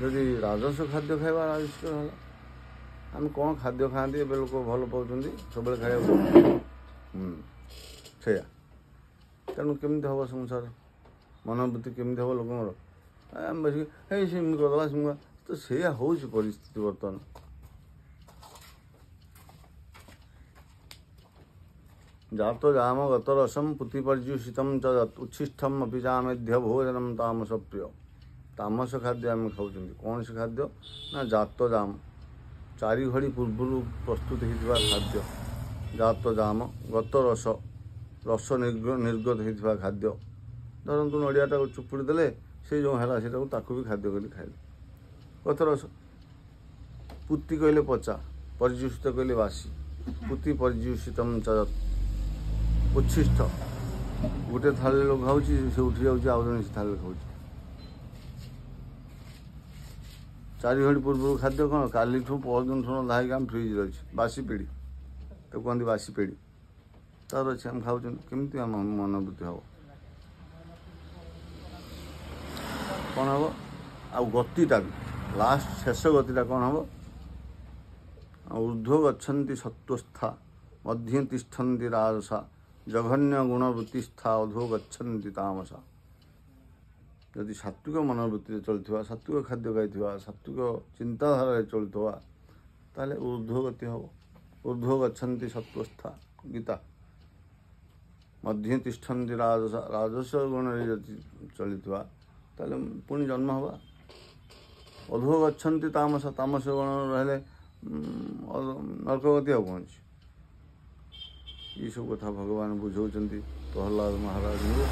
ଯଦି ରାଜସ ଖାଦ୍ୟ ଖାଇବା ରାଜସ୍ୱ ହେଲା। ଆମେ କ'ଣ ଖାଦ୍ୟ ଖାଆନ୍ତି ଏବେ ଲୋକ ଭଲ ପାଉଛନ୍ତି ସବୁବେଳେ ଖାଇବାକୁ ସେଇଆ। ତେଣୁ କେମିତି ହେବ ସଂସାର ମନୋବୃତ୍ତି କେମିତି ହେବ ଲୋକଙ୍କର? ଆମେ ବସିକି ହେଇ ସେମିତି କରିଦେଲା ସେମିତି ତ ସେଇଆ ହେଉଛି ପରିସ୍ଥିତି ବର୍ତ୍ତମାନ। ଜାତ ଜାମ ଗତ ରସମ ପୁତି ପର୍ଯ୍ୟୁଷିତମ ଚ ଉଚ୍ଛିଷ୍ଟମ ଅପିଜାମେଧ୍ୟ ଭୋଜନମ ତାମସ ପ୍ରିୟ। ତାମସ ଖାଦ୍ୟ ଆମେ ଖାଉଛନ୍ତି। କୌଣସି ଖାଦ୍ୟ ନା ଜାତ ଜାମ, 4 ଘଡ଼ି ପୂର୍ବରୁ ପ୍ରସ୍ତୁତ ହୋଇଥିବା ଖାଦ୍ୟ। ଜାତ ଜାମ ଗତ ରସ, ରସ ନିର୍ଗତ ହୋଇଥିବା ଖାଦ୍ୟ। ଧରନ୍ତୁ ନଡ଼ିଆଟାକୁ ଚୁପୁଡ଼ି ଦେଲେ ସେ ଯେଉଁ ହେଲା ସେଇଟାକୁ ତାକୁ ବି ଖାଦ୍ୟ କରି ଖାଇଲେ। ଗତ ରସ। ପୁତି କହିଲେ ପଚା, ପର୍ଯ୍ୟୁଷିତ କହିଲେ ବାସି। ପୁତି ପର୍ଯ୍ୟୁଷିତମ ଚ ଉଚ୍ଛିଷ୍ଟ। ଗୋଟେ ଥାଳିରେ ଲୋକ ଖାଉଛି ସେ ଉଠି ଯାଉଛି ଆଉ ଜଣେ ସେ ଥାଳିରେ ଖାଉଛି। 4 ଘଡ଼ି ପୂର୍ବରୁ ଖାଦ୍ୟ କ'ଣ କାଲିଠୁ ପରଦିନଠୁ ରନ୍ଧା ହେଇକି ଆମ ଫ୍ରିଜ୍ରେ ଅଛି। ବାସି ପିଢ଼ି ତାକୁ କୁହନ୍ତି ବାସି ପିଢ଼ି ତା'ର ଅଛି ଆମେ ଖାଉଛନ୍ତି। କେମିତି ଆମ ମନୋବୃତ୍ତି ହେବ? କ'ଣ ହେବ? ଆଉ ଗତିଟା ବି ଲାଷ୍ଟ ଶେଷ ଗତିଟା କ'ଣ ହେବ? ଊର୍ଦ୍ଧ୍ୱ ଗଚ୍ଛନ୍ତି ସତ୍ତ୍ୱସ୍ଥା ମଧ୍ୟ ତିଷ୍ଠନ୍ତି ରାଜସା ଜଘନ୍ୟ ଗୁଣବୃତ୍ତିସ୍ଥା ଅଧୋ ଗଚ୍ଛନ୍ତି ତାମସା। ଯଦି ସାତ୍ତ୍ୱିକ ମନୋବୃତ୍ତିରେ ଚଳୁଥିବା, ସାତ୍ତ୍ୱିକ ଖାଦ୍ୟ ଖାଇଥିବା, ସାତ୍ତ୍ୱିକ ଚିନ୍ତାଧାରାରେ ଚଳୁଥିବା ତାହେଲେ ଊର୍ଦ୍ଧ୍ୱ ଗତି ହେବ। ଊର୍ଦ୍ଧ୍ୱ ଗଚ୍ଛନ୍ତି ସତ୍ତ୍ୱସ୍ଥା ଗୀତା। ମଧ୍ୟ ତିଷ୍ଠନ୍ତି ରାଜସା, ରାଜସ ଗୁଣରେ ଯଦି ଚଳିଥିବା ତାହେଲେ ପୁଣି ଜନ୍ମ ହେବା। ଅଧୋ ଗଚ୍ଛନ୍ତି ତାମସା, ତାମସ ଗୁଣ ରହିଲେ ନର୍କଗତି ଆଉ କ'ଣ ଅଛି? ଏସବୁ କଥା ଭଗବାନ ବୁଝାଉଛନ୍ତି ପ୍ରହ୍ଲାଦ ମହାରାଜଙ୍କୁ।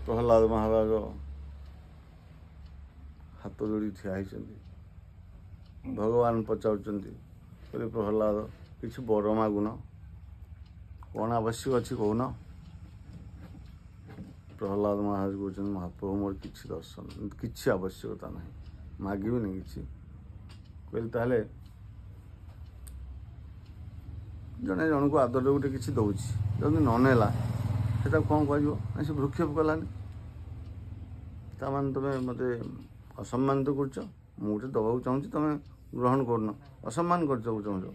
ପ୍ରହ୍ଲାଦ ମହାରାଜ ହାତ ଯୋଡ଼ି ଠିଆ ହେଇଛନ୍ତି। ଭଗବାନ ପଚାରୁଛନ୍ତି କହିଲେ ପ୍ରହ୍ଲାଦ କିଛି ବର ମାଗୁନ, କ'ଣ ଆବଶ୍ୟକ ଅଛି କହୁନ? ପ୍ରହ୍ଲାଦ ମହାରାଜ କହୁଛନ୍ତି ମହାପ୍ରଭୁ ମୋର କିଛି ଦର୍ଶନ କିଛି ଆବଶ୍ୟକତା ନାହିଁ, ମାଗିବିନି କିଛି। କହିଲେ ତାହେଲେ ଜଣେ ଜଣକୁ ଆଦରରେ ଗୋଟେ କିଛି ଦେଉଛି, ଯଦି ନ ନେଲା ସେଟାକୁ କ'ଣ କରିବ? ନା ସେ ଭ୍ରୂକ୍ଷେପ କଲାନି। ତା'ମାନେ ତୁମେ ମୋତେ ଅସମ୍ମାନିତ କରୁଛ। ମୁଁ ଗୋଟେ ଦେବାକୁ ଚାହୁଁଛି ତୁମେ ଗ୍ରହଣ କରୁନ, ଅସମ୍ମାନ କରିବାକୁ ଚାହୁଁଛ।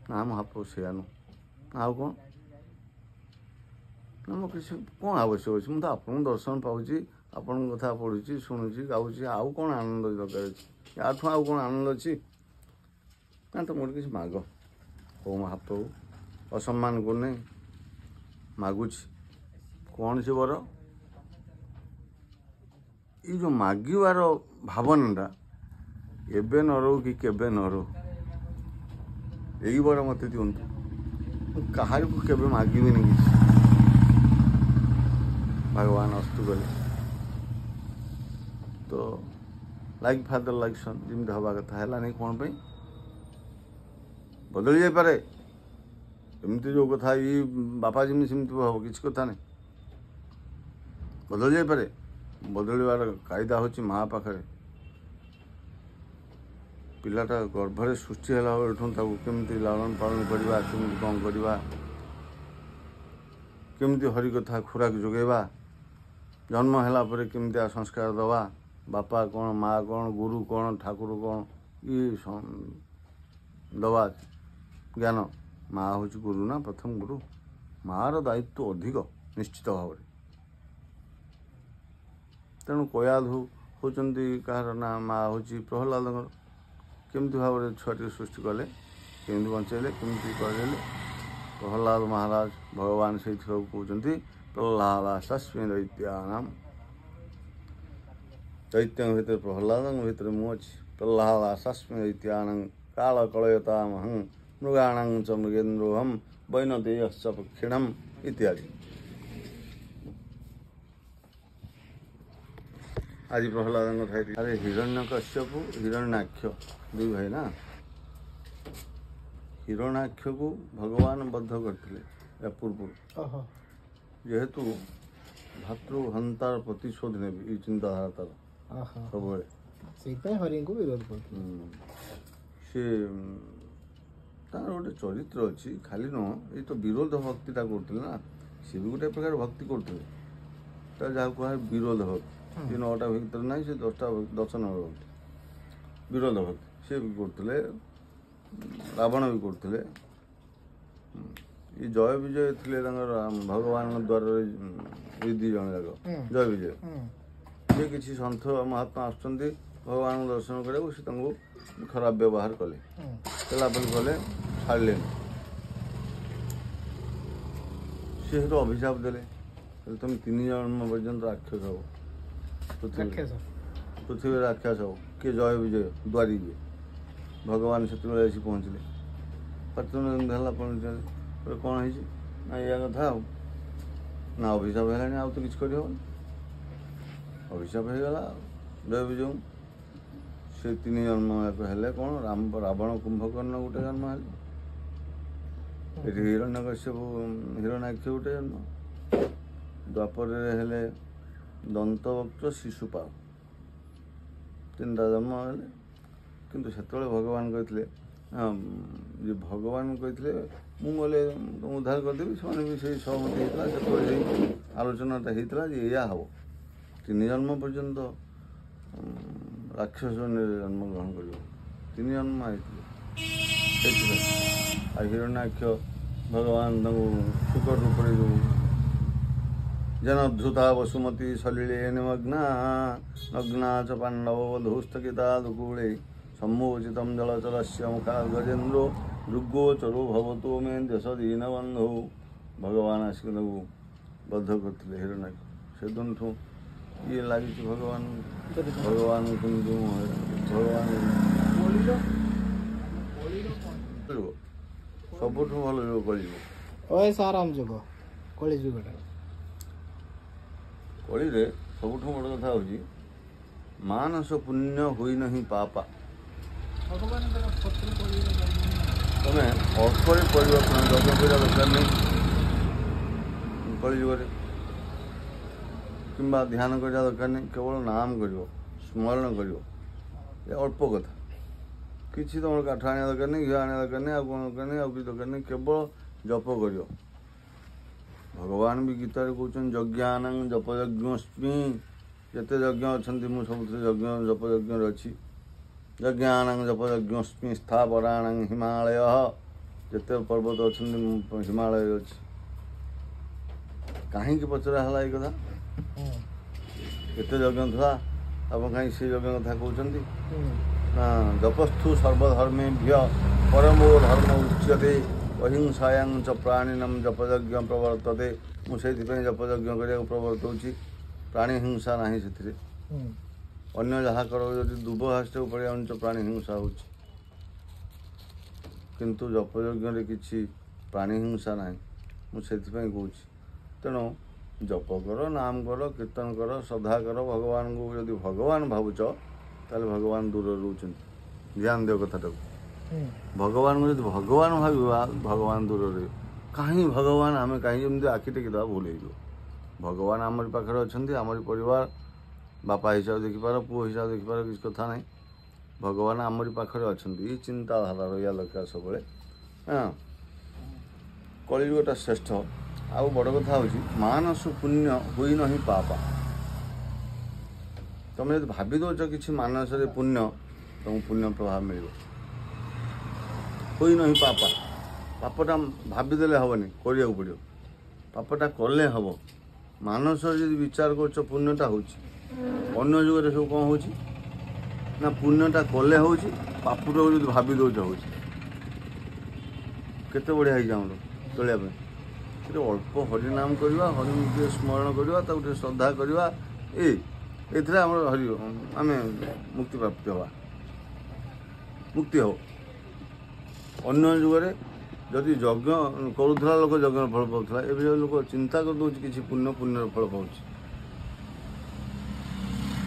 ନା ମହାପ୍ରଭୁ ସେଇଆ ନୁହଁ। ଆଉ କ'ଣ? ନା ମୋ କିଛି କ'ଣ ଆବଶ୍ୟକ ଅଛି? ମୁଁ ତ ଆପଣଙ୍କୁ ଦର୍ଶନ ପାଉଛି, ଆପଣଙ୍କ କଥା ପଢ଼ୁଛି, ଶୁଣୁଛି, ଗାଉଛି। ଆଉ କ'ଣ ଆନନ୍ଦ ଦରକାର ଅଛି? ୟାଠୁ ଆଉ କ'ଣ ଆନନ୍ଦ ଅଛି? ନା ତ ମୋର କିଛି ମାଗ। ହଉ ମହାପ୍ରଭୁ ଅସମ୍ମାନ କରୁନି, ମାଗୁଛି। କ'ଣ ସେ ବର? ଏଇ ଯେଉଁ ମାଗିବାର ଭାବନାଟା ଏବେ ନ ରହୁ କି କେବେ ନ ରହୁ, ଏଇ ବର ମୋତେ ଦିଅନ୍ତୁ। ମୁଁ କାହାରିକୁ କେବେ ମାଗିବିନି କିଛି। ଭଗବାନ ଅସ୍ତୁ କଲେ ତ ଲାଇକ୍ ଫାଦର ଲାଇକ୍ ସନ୍ ଯେମିତି ହେବା କଥା ହେଲାନି। କ'ଣ ପାଇଁ? ବଦଳି ଯାଇପାରେ। ଏମିତି ଯେଉଁ କଥା ଏଇ ବାପା ଯେମିତି ସେମିତି ହେବ କିଛି କଥା ନାହିଁ। ବଦଳି ଯାଇପାରେ। ବଦଳିବାର କାଇଦା ହେଉଛି ମା' ପାଖରେ। ପିଲାଟା ଗର୍ଭରେ ସୃଷ୍ଟି ହେଲା ବେଳଠୁ ତାକୁ କେମିତି ଲାଳନ ପାଳନ କରିବା, କେମିତି କ'ଣ କରିବା, କେମିତି ହରିକଥା ଖୋରାକ ଯୋଗାଇବା, ଜନ୍ମ ହେଲା ପରେ କେମିତିଆ ସଂସ୍କାର ଦେବା, ବାପା କ'ଣ, ମା' କ'ଣ, ଗୁରୁ କ'ଣ, ଠାକୁର କ'ଣ, ଇଏ ଦେବା ଜ୍ଞାନ। ମା' ହେଉଛି ଗୁରୁ ନା, ପ୍ରଥମ ଗୁରୁ। ମା'ର ଦାୟିତ୍ୱ ଅଧିକ ନିଶ୍ଚିତ ଭାବରେ। ତେଣୁ କୟାଧୁ ହେଉଛନ୍ତି କାହାର? ନା ମା' ହେଉଛି ପ୍ରହ୍ଲାଦଙ୍କର। କେମିତି ଭାବରେ ଛୁଆଟିକୁ ସୃଷ୍ଟି କଲେ, କେମିତି ବଞ୍ଚେଇଲେ, କେମିତି କରିଲେ? ପ୍ରହ୍ଲାଦ ମହାରାଜ ଭଗବାନ ସେଇଥିରୁ କହୁଛନ୍ତି ପ୍ରହ୍ଲାଦାସ୍ମି ଦୈତ୍ୟାନାମ୍। ଦୈତ୍ୟଙ୍କ ଭିତରେ ପ୍ରହ୍ଲାଦଙ୍କ ଭିତରେ ମୁଁ ଅଛି। ପ୍ରହ୍ଲାଦାସ୍ମି ଦୈତ୍ୟାନାଂ କାଳ କଳୟତାମହଂ ମୃଗାଣାଂ ଚ ମୃଗେନ୍ଦ୍ରୋହଂ ବୈନତେୟଶ୍ଚ ପକ୍ଷିଣମ୍ ଇତ୍ୟାଦି। ଆଜି ପ୍ରହ୍ଲାଦଙ୍କ କଥା ହେଇଛି। ଆରେ ହିରଣ୍ୟକଶ୍ୟପ ହିରଣ୍ୟାକ୍ଷ ଦୁଇ ଭାଇ ନା। ହିରଣ୍ୟାକ୍ଷକୁ ଭଗବାନ ବଦ୍ଧ କରିଥିଲେ ଏହା ପୂର୍ବରୁ। ଯେହେତୁ ଭାତୃହନ୍ତାର ପ୍ରତିଶୋଧ ନେବି ଏଇ ଚିନ୍ତାଧାରା ତାର ସବୁବେଳେ, ସେଇଥିପାଇଁ ହରିଙ୍କୁ ବିରୋଧ କରୁଥିଲେ। ସେ ତାର ଗୋଟେ ଚରିତ୍ର ଅଛି, ଖାଲି ନୁହଁ ଏଇ ତ ବିରୋଧ ଭକ୍ତିଟା କରୁଥିଲେ ନା। ସେ ବି ଗୋଟେ ପ୍ରକାର ଭକ୍ତି କରୁଥିଲେ, ତା ଯାହାକୁ କୁହାଯାଏ ବିରୋଧ ଭକ୍ତି। ସେ 9ଟା ଭିତରେ ନାହିଁ, ସେ 10 ନମ୍ବର ଭକ୍ତି। ବିରୋଧ ଭକ୍ତି ସେ ବି କରୁଥିଲେ, ରାବଣ ବି କରୁଥିଲେ। ଏ ଜୟ ବିଜୟ ଥିଲେ ତାଙ୍କର ଭଗବାନଙ୍କ ଦ୍ୱାରରେ, ଏ 2 ଜଣ ଯାକ ଜୟ ବିଜୟ। ସେ କିଛି ସନ୍ଥ ମହାତ୍ମା ଆସୁଛନ୍ତି ଭଗବାନଙ୍କୁ ଦର୍ଶନ କରିବାକୁ, ସେ ତାଙ୍କୁ ଖରାପ ବ୍ୟବହାର କଲେ, ତେଲାପଲି କଲେ, ଛାଡ଼ିଲେନି। ସେ ସେଠୁ ଅଭିଶାପ ଦେଲେ, ତମେ 3 ଜନ୍ମ ପର୍ଯ୍ୟନ୍ତ ରାକ୍ଷସ ହବ, ପୃଥିବୀରେ ରାକ୍ଷସ ହବ। କିଏ? ଜୟ ବିଜୟ, ଦ୍ୱାରୀ ଯିଏ। ଭଗବାନ ସେତେବେଳେ ଆସି ପହଞ୍ଚିଲେ, ପାଟିତୁଣ୍ଡ ଯେମିତି ହେଲା ପହଞ୍ଚିଲେ, କ'ଣ ହେଇଛି ନା ଏଇଆ କଥା ଆଉ, ନା ଅଭିଶାପ ହେଲାଣି, ଆଉ ତ କିଛି କରିହେବନି, ଅଭିଶାପ ହେଇଗଲା ଆଉ। ଜୟ ବିଜୟ ସେ 3 ଜନ୍ମ ଯାକ ହେଲେ କ'ଣ? ରାବଣ କୁମ୍ଭକର୍ଣ୍ଣ ଗୋଟେ ଜନ୍ମ ହେଲେ, ଏଠି ହିରଣ୍ୟକଶ୍ୟପ ହିରଣ୍ୟାକ୍ଷ ଗୋଟେ ଜନ୍ମ, ଦ୍ୱାପରରେ ହେଲେ ଦନ୍ତବକ୍ର ଶିଶୁପାଳ, 3ଟା ଜନ୍ମ ହେଲେ। କିନ୍ତୁ ସେତେବେଳେ ଭଗବାନ କହିଥିଲେ, ଯେ ଭଗବାନ କହିଥିଲେ ମୁଁ ଗଲେ ଉଦ୍ଧାର କରିଦେବି, ସେମାନେ ବି ସେଇ ସହମତି ହେଇଥିଲା। ସେତେବେଳେ ସେଇ ଆଲୋଚନାଟା ହେଇଥିଲା ଯେ ଏଇଆ ହେବ, 3 ଜନ୍ମ ପର୍ଯ୍ୟନ୍ତ ରାକ୍ଷସ ଜନ୍ମଗ୍ରହଣ କରିବ, 3 ଜନ୍ମ ହେଇଥିଲେ ସେଇଥିପାଇଁ। ଆଉ ହିରଣ୍ୟାକ୍ଷ ଭଗବାନ ତାଙ୍କୁ ଶୁକର ରୂପରେ ଯେଉଁ ଜନଧୃତା ବସୁମତୀ ସଲିଳେ ନିମଗ୍ନା ନଗ୍ନା ଚ ପାଣ୍ଡବ ବଧୂସ୍ଥଗିତା ଦୁକୂଳେ ସମ୍ମୋଚିତಂ ଜଳଚରସ୍ୟ ମୁଖାତ୍ ଗଜେନ୍ଦ୍ର ଦୃଗୋଚରୋ ଭବତୋ ମେ ଦେଶ ଦୀନବନ୍ଧୁ। ଭଗବାନ ଆସିକି ତାଙ୍କୁ ବଦ୍ଧ କରିଥିଲେ ହିରଣ୍ୟାକ୍ଷ। ସେଦିନଠୁ ଇଏ ଲାଗିଛି ଭଗବାନ କିନ୍ତୁ ଭଗବାନ ସବୁଠୁ ଭଲ ଯୁଗ କଳିଯୁଗ। ଆରାମ ଯୁଗ କଳି ଯୁଗଟା। କଳିରେ ସବୁଠୁ ବଡ଼ କଥା ହେଉଛି ମାନସ ପୁଣ୍ୟ ହୋଇନାହିଁ ପାପା। ତମେ ଅଳ୍ପରେ ପରିବର୍ତ୍ତନ ଯଜ୍ଞ କରିବା ଦରକାର ନାହିଁ କଳିଯୁଗରେ, କିମ୍ବା ଧ୍ୟାନ କରିବା ଦରକାର ନାହିଁ, କେବଳ ନାମ କରିବ, ସ୍ମରଣ କରିବ, ଏ ଅଳ୍ପ କଥା। କିଛି ତମର କାଠ ଆଣିବା ଦରକାର ନାହିଁ, ଘିଅ ଆଣିବା ଦରକାର ନାହିଁ, ଆଉ କ'ଣ ଦରକାର ନାହିଁ, ଆଉ କିଛି ଦରକାର ନାହିଁ, କେବଳ ଜପ କରିବ। ଭଗବାନ ବି ଗୀତାରେ କହୁଛନ୍ତି ଯଜ୍ଞାନାଂ ଜପଯଜ୍ଞସ୍ମି, ଯେତେ ଯଜ୍ଞ ଅଛନ୍ତି ମୁଁ ସବୁଥିରେ ଜପଯଜ୍ଞରେ ଅଛି। ଯଜ୍ଞାନାଂ ଜପଯଜ୍ଞସ୍ମି ସ୍ଥାବରାଣାଂ ହିମାଳୟ, ଯେତେ ପର୍ବତ ଅଛନ୍ତି ମୁଁ ହିମାଳୟ ଅଛି। କାହିଁକି ପଚରା ହେଲା ଏଇ କଥା? ଏତେ ଯଜ୍ଞ ଥିଲା, ଆପଣ କାହିଁକି ସେ ଯଜ୍ଞ କଥା କହୁଛନ୍ତି? ନା ଜପସ୍ଥୁ ସର୍ବଧର୍ମେଭ୍ୟ ପରମୋ ଧର୍ମ ଉଚ୍ୟତେ ଅହିଂସାୟାଂ ଚ ପ୍ରାଣିନମ୍ ଜପଯଜ୍ଞ ପ୍ରବର୍ତ୍ତତେ। ମୁଁ ସେଇଥିପାଇଁ ଜପଯଜ୍ଞ କରିବାକୁ ପ୍ରବର୍ତ୍ତଉଛି। ପ୍ରାଣୀ ହିଂସା ନାହିଁ ସେଥିରେ। ଅନ୍ୟ ଯାହା କର, ଯଦି ଦୁବ ଘାସଟାକୁ ପଡ଼ି ଆଣୁଛ ପ୍ରାଣୀ ହିଂସା ହେଉଛି, କିନ୍ତୁ ଜପଯଜ୍ଞରେ କିଛି ପ୍ରାଣୀ ହିଂସା ନାହିଁ। ମୁଁ ସେଥିପାଇଁ କହୁଛି। ତେଣୁ ଜପ କର, ନାମ କର, କୀର୍ତ୍ତନ କର, ଶ୍ରଦ୍ଧା କର। ଭଗବାନଙ୍କୁ ଯଦି ଭଗବାନ ଭାବୁଛ ତାହେଲେ ଭଗବାନ ଦୂରରେ ରହୁଛନ୍ତି। ଧ୍ୟାନ ଦିଅ କଥାଟାକୁ। ଭଗବାନଙ୍କୁ ଯଦି ଭଗବାନ ଭାବିବା, ଭଗବାନ ଦୂରରେ। କାହିଁ ଭଗବାନ, ଆମେ କାହିଁ ଯେମିତି ଆଖି ଟେକିଦେବା ଭୁଲ ହେଇଯିବ। ଭଗବାନ ଆମରି ପାଖରେ ଅଛନ୍ତି, ଆମରି ପରିବାର। ବାପା ହିସାବରେ ଦେଖିପାର, ପୁଅ ହିସାବରେ ଦେଖିପାର, କିଛି କଥା ନାହିଁ। ଭଗବାନ ଆମରି ପାଖରେ ଅଛନ୍ତି। ଏଇ ଚିନ୍ତାଧାରା ରହିବା ଦରକାର ସବୁବେଳେ। କଳିଯୁଗଟା ଶ୍ରେଷ୍ଠ। ଆଉ ବଡ଼ କଥା ହେଉଛି ମାନସ ପୁଣ୍ୟ ହୋଇନାହିଁ ପାପା। ତମେ ଯଦି ଭାବି ଦେଉଛ କିଛି ମାନସରେ ପୁଣ୍ୟ, ତମକୁ ପୁଣ୍ୟ ପ୍ରଭାବ ମିଳିବ। ହୋଇନାହିଁ ପାପା, ପାପଟା ଭାବିଦେଲେ ହେବନି, କରିବାକୁ ପଡ଼ିବ। ପାପଟା କଲେ ହେବ। ମାନସରେ ଯଦି ବିଚାର କରୁଛ ପୁଣ୍ୟଟା ହେଉଛି। ଅନ୍ୟ ଯୁଗରେ ସବୁ କ'ଣ ହେଉଛି ନା ପୁଣ୍ୟଟା କଲେ ହେଉଛି, ପାପଟାକୁ ଯଦି ଭାବି ଦେଉଛ ହେଉଛି। କେତେ ବଢ଼ିଆ ହେଇଛି ଆମର ଚଳିବା ପାଇଁ। ସେଠି ଅଳ୍ପ ହରିନାମ କରିବା, ହରିଙ୍କୁ ଟିକେ ସ୍ମରଣ କରିବା, ତାକୁ ଟିକେ ଶ୍ରଦ୍ଧା କରିବା, ଏଇଥିରେ ଆମର ଆମେ ମୁକ୍ତି ପ୍ରାପ୍ତି ହେବା, ମୁକ୍ତି ହେବ। ଅନ୍ୟ ଯୁଗରେ ଯଦି ଯଜ୍ଞ କରୁଥିଲା ଲୋକ ଯଜ୍ଞର ଫଳ ପାଉଥିଲା, ଏବେ ଯେଉଁ ଲୋକ ଚିନ୍ତା କରିଦେଉଛି କିଛି ପୁଣ୍ୟର ଫଳ ପାଉଛି।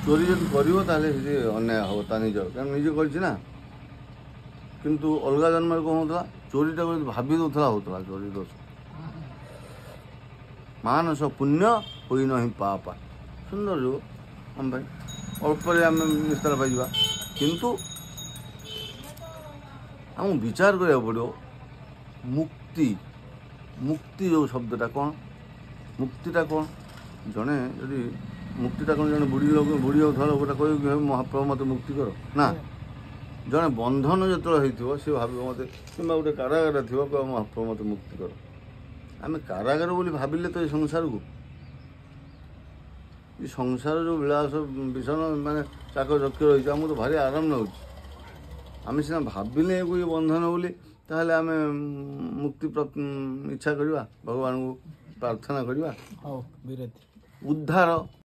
ଚୋରି ଯଦି କରିବ ତାହେଲେ ସେଠି ଅନ୍ୟାୟ ହେବ ତା ନିଜର, କାରଣ ନିଜେ କରିଛି ନା। କିନ୍ତୁ ଅଲଗା ଜନ୍ମରେ କ'ଣ ହେଉଥିଲା, ଚୋରିଟାକୁ ଯଦି ଭାବି ଦେଉଥିଲା ହେଉଥିଲା ଚୋରି ଦୋଷ। ମାନସ ପୁଣ୍ୟ ହୋଇନାହିଁ ପାପା। ସୁନ୍ଦର ଯୁଗ ଆମ ପାଇଁ। ଅଳ୍ପରେ ଆମେ ନିସ୍ତାର ପାଇଯିବା, କିନ୍ତୁ ଆମକୁ ବିଚାର କରିବାକୁ ପଡ଼ିବ। ମୁକ୍ତି ଯେଉଁ ଶବ୍ଦଟା କ'ଣ, ମୁକ୍ତିଟା କ'ଣ? ଜଣେ ଯଦି ମୁକ୍ତିଟା କ'ଣ ଜଣେ ବୁଢ଼ୀ ଲୋକ ବୁଢ଼ୀ ଧର ଗୋଟେ କହିବ କି ମହାପ୍ରଭୁ ମୋତେ ମୁକ୍ତି କର ନା ଜଣେ ବନ୍ଧନ ଯେତେବେଳେ ହେଇଥିବ ସେ ଭାବିବ ମୋତେ କିମ୍ବା ଗୋଟେ କାରାଗାର ଥିବ କହିବ ମହାପ୍ରଭୁ ମୋତେ ମୁକ୍ତି କର ଆମେ କାରାଗାର ବୋଲି ଭାବିଲେ ତ ଏ ସଂସାରକୁ ଏ ସଂସାର ଯେଉଁ ବିଳାସ ଭୀଷଣ ମାନେ ଚାକଚକ୍ୟ ରହିଛି ଆମକୁ ତ ଭାରି ଆରାମ ନେଉଛି ଆମେ ସିନା ଭାବିଲେ ଇଏ ବନ୍ଧନ ବୋଲି ତାହେଲେ ଆମେ ମୁକ୍ତି ଇଚ୍ଛା କରିବା ଭଗବାନଙ୍କୁ ପ୍ରାର୍ଥନା କରିବା ହଉ ବିରତି ଉଦ୍ଧାର